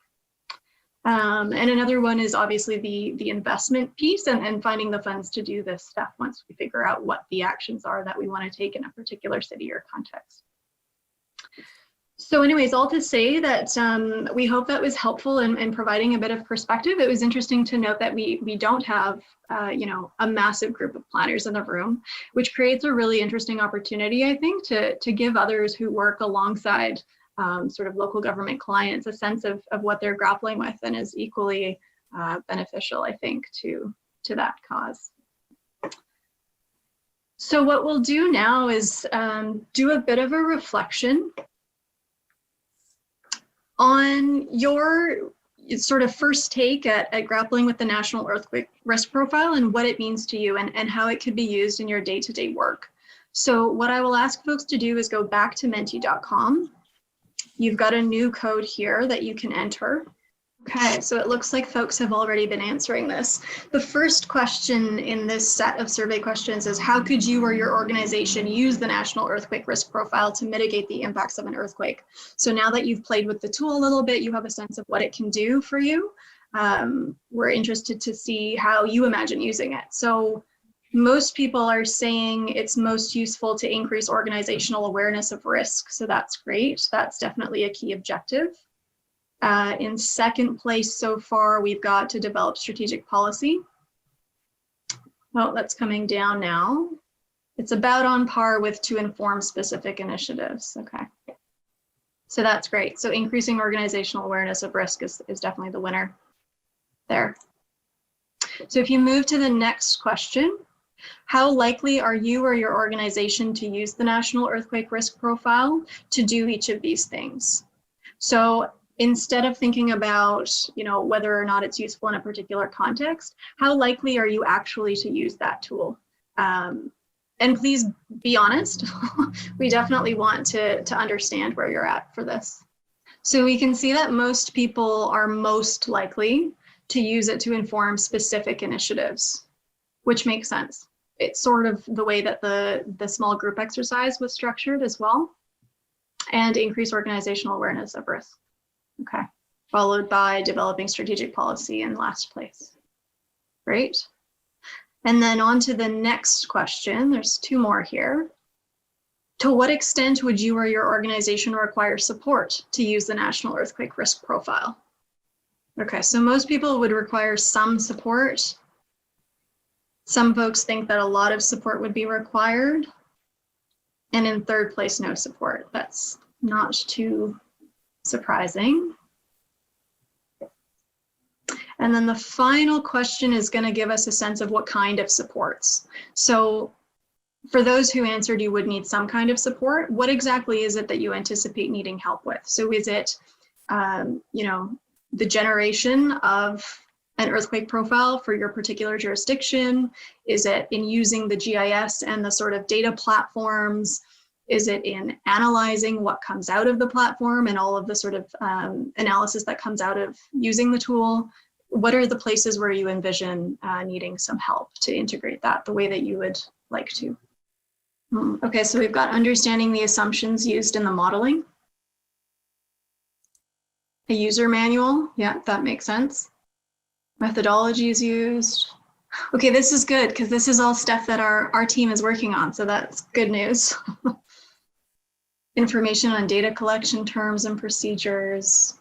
And another one is obviously the investment piece and finding the funds to do this stuff once we figure out what the actions are that we want to take in a particular city or context. So anyways, all to say that we hope that was helpful in providing a bit of perspective. It was interesting to note that we don't have, you know, a massive group of planners in the room, which creates a really interesting opportunity, I think, to give others who work alongside sort of local government clients a sense of what they're grappling with, and is equally beneficial, I think, to that cause. So what we'll do now is do a bit of a reflection on your sort of first take at grappling with the National Earthquake Risk Profile and what it means to you and how it could be used in your day-to-day work. So what I will ask folks to do is go back to menti.com. You've got a new code here that you can enter. Okay, so it looks like folks have already been answering this. The first question in this set of survey questions is, how could you or your organization use the National Earthquake Risk Profile to mitigate the impacts of an earthquake? So now that you've played with the tool a little bit, you have a sense of what it can do for you. We're interested to see how you imagine using it. So most people are saying it's most useful to increase organizational awareness of risk. So that's great. That's definitely a key objective. In second place so far, we've got to develop strategic policy. Well, that's coming down now. It's about on par with to inform specific initiatives. Okay, so that's great. So increasing organizational awareness of risk is definitely the winner there. So if you move to the next question, how likely are you or your organization to use the National Earthquake Risk Profile to do each of these things? So instead of thinking about, you know, whether or not it's useful in a particular context, how likely are you actually to use that tool? And please be honest. We definitely want to understand where you're at for this. So we can see that most people are most likely to use it to inform specific initiatives, which makes sense. It's sort of the way that the small group exercise was structured as well, and increase organizational awareness of risk. Okay, followed by developing strategic policy in last place. Great. And then on to the next question. There's two more here. To what extent would you or your organization require support to use the National Earthquake Risk Profile? Okay, so most people would require some support. Some folks think that a lot of support would be required. And in third place, no support. That's not too surprising. And then the final question is going to give us a sense of what kind of supports. So for those who answered, you would need some kind of support. What exactly is it that you anticipate needing help with? So is it, you know, the generation of an earthquake profile for your particular jurisdiction? Is it in using the GIS and the sort of data platforms? Is it in analyzing what comes out of the platform and all of the sort of analysis that comes out of using the tool? What are the places where you envision needing some help to integrate that the way that you would like to? Okay, so we've got understanding the assumptions used in the modeling. A user manual, yeah, that makes sense. Methodologies used. Okay, this is good because this is all stuff that our team is working on, so that's good news. Information on data collection terms and procedures.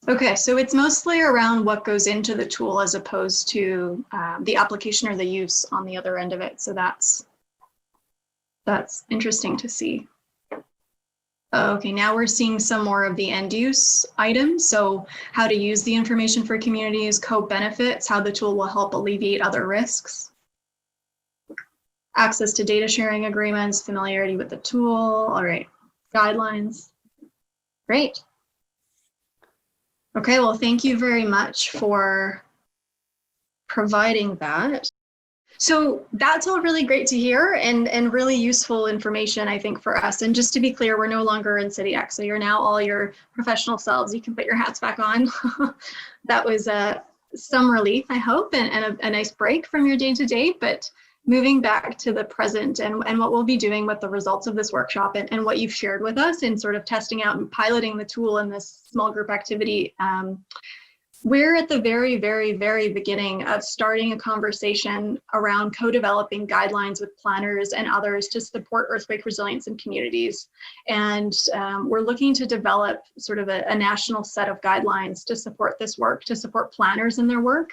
Okay, so it's mostly around what goes into the tool as opposed to the application or the use on the other end of it. So that's interesting to see. Okay, now we're seeing some more of the end use items. So how to use the information for communities, co-benefits, how the tool will help alleviate other risks. Access to data sharing agreements, familiarity with the tool. All right, guidelines. Great. Okay, well, thank you very much for providing that. So that's all really great to hear and really useful information, I think, for us. And just to be clear, we're no longer in City X, so you're now all your professional selves. You can put your hats back on. That was some relief, I hope, and a nice break from your day-to-day. But moving back to the present and what we'll be doing with the results of this workshop and what you've shared with us in sort of testing out and piloting the tool in this small group activity, we're at the very, very, very beginning of starting a conversation around co-developing guidelines with planners and others to support earthquake resilience in communities. And we're looking to develop sort of a national set of guidelines to support this work, to support planners in their work,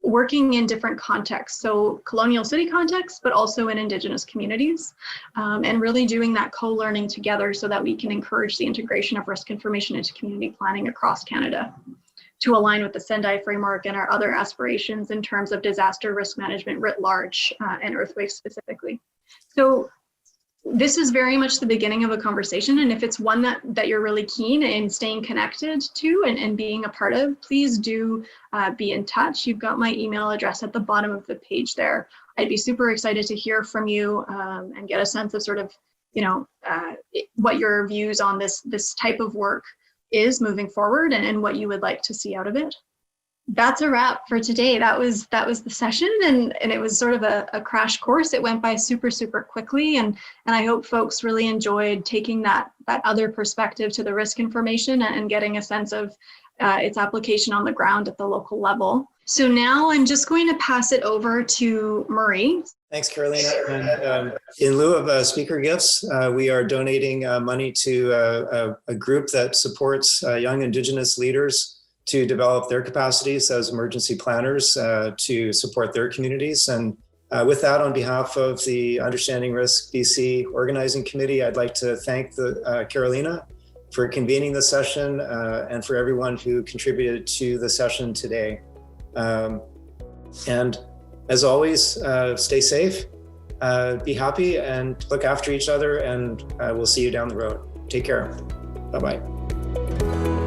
working in different contexts. So colonial city contexts, but also in Indigenous communities, and really doing that co-learning together so that we can encourage the integration of risk information into community planning across Canada to align with the SENDI Framework and our other aspirations in terms of disaster risk management writ large and earthquakes specifically. So this is very much the beginning of a conversation, and if it's one that you're really keen in staying connected to and being a part of, please do be in touch. You've got my email address at the bottom of the page there. I'd be super excited to hear from you and get a sense of sort of, you know, what your views on this type of work is moving forward and what you would like to see out of it. That's a wrap for today. That was the session, and it was sort of a crash course. It went by super, super quickly, and I hope folks really enjoyed taking that other perspective to the risk information and getting a sense of its application on the ground at the local level. So now I'm just going to pass it over to Marie. Thanks, Karolina. And in lieu of speaker gifts, we are donating money to a group that supports young Indigenous leaders to develop their capacities as emergency planners to support their communities. And with that, on behalf of the Understanding Risk BC Organizing Committee, I'd like to thank Karolina for convening the session and for everyone who contributed to the session today. And as always, stay safe, be happy, and look after each other, and we'll see you down the road. Take care. Bye-bye.